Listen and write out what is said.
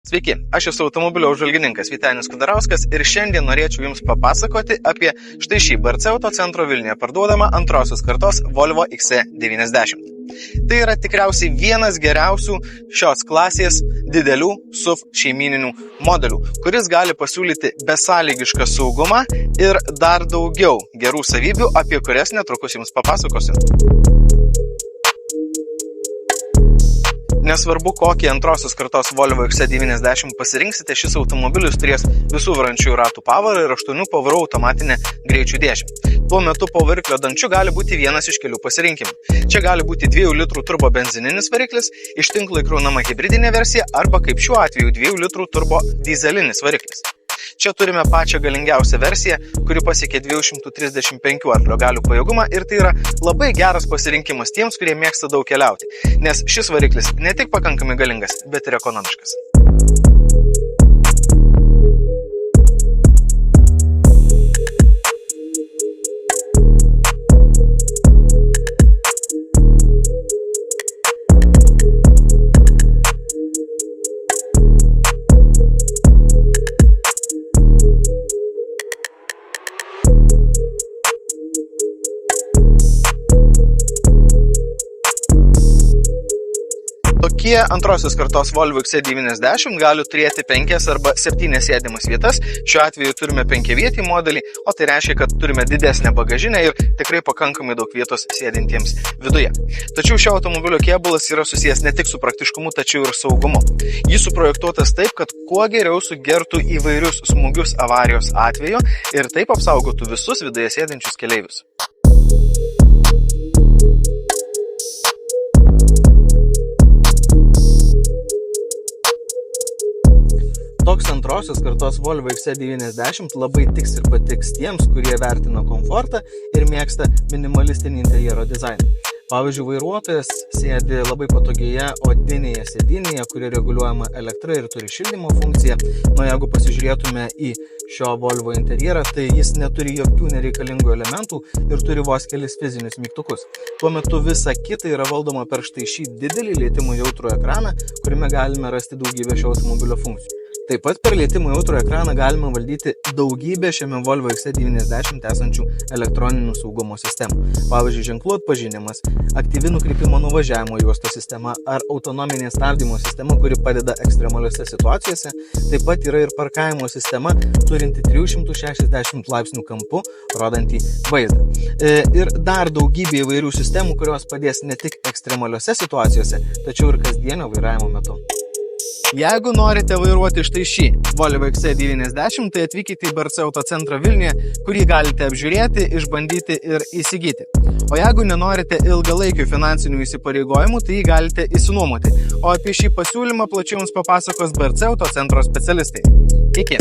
Sveiki, aš esu automobilio apžvalgininkas Vytenis Kudarauskas ir šiandien norėčiau Jums papasakoti apie štai šį BRC Autocentro Vilniuje parduodamą antrosios kartos Volvo XC90. Tai yra tikriausiai vienas geriausių šios klasės didelių SUV šeimininių modelių, kuris gali pasiūlyti besąlygišką saugumą ir dar daugiau gerų savybių, apie kurias netrukus Jums papasakosiu. Nesvarbu, kokį antrosios kartos Volvo XC90 pasirinksite, šis automobilis turės visų varančiųjų ratų pavarą ir 8 pavarų automatinę greičių dėžę. Tuo metu po variklio dangčiu gali būti vienas iš kelių pasirinkimų. Čia gali būti 2 litrų turbo benzininis variklis, iš tinklo įkraunama hibridinė versija arba kaip šiuo atveju 2 litrų turbo dizelinis variklis. Čia turime pačią galingiausią versiją, kuri pasiekė 235 arklio galių pajėgumą ir tai yra labai geras pasirinkimas tiems, kurie mėgsta daug keliauti, nes šis variklis ne tik pakankamai galingas, bet ir ekonomiškas. Tokie antrosios kartos Volvo XC90 gali turėti 5 arba 7 sėdimas vietas. Šiuo atveju turime 5-vietį modelį, o tai reiškia, kad turime didesnę bagažinę ir tikrai pakankamai daug vietos sėdintiems viduje. Tačiau šio automobilio kėbulas yra susijęs ne tik su praktiškumu, tačiau ir saugumu. Jis suprojektuotas taip, kad kuo geriau sugertų įvairius smūgius avarijos atveju ir taip apsaugotų visus viduje sėdinčius keleivius. Toks antrosios kartos Volvo XC90 labai tiks ir patiks tiems, kurie vertina komfortą ir mėgsta minimalistinį interjero dizainą. Pavyzdžiui, vairuotojas sėdi labai patogioje odinėje sėdynėje, kuri reguliuojama elektra ir turi šildymo funkciją. Jeigu pasižiūrėtume į šio Volvo interjerą, tai jis neturi jokių nereikalingų elementų ir turi vos kelis fizinius mygtukus. Tuo metu visa kita yra valdoma per štai šį didelį lietimų jautrų ekraną, kuriame galime rasti daugybę šio automobilio funkcijų. Taip pat per lietimų jautrų ekraną galima valdyti daugybę šiame Volvo XC90 esančių elektroninių saugumo sistemų. Pavyzdžiui, ženklų atpažinimas, aktyvi nukrypimo nuvažiavimo juostos sistema ar autonominė stabdymo sistema, kuri padeda ekstremaliose situacijose. Taip pat yra ir parkavimo sistema, turinti 360 laipsnių kampu, rodantį vaizdą. Ir dar daugybė įvairių sistemų, kurios padės ne tik ekstremaliose situacijose, tačiau ir kasdienio vairavimo metu. Jeigu norite vairuoti štai šį Volvo XC90, tai atvykite į BRC Autocentrą Vilniuje, kurį galite apžiūrėti, išbandyti ir įsigyti. O jeigu nenorite ilgalaikių finansinių įsipareigojimų, tai jį galite išsinuomoti. O apie šį pasiūlymą plačiau jums papasakos BRC Autocentro specialistai. Iki!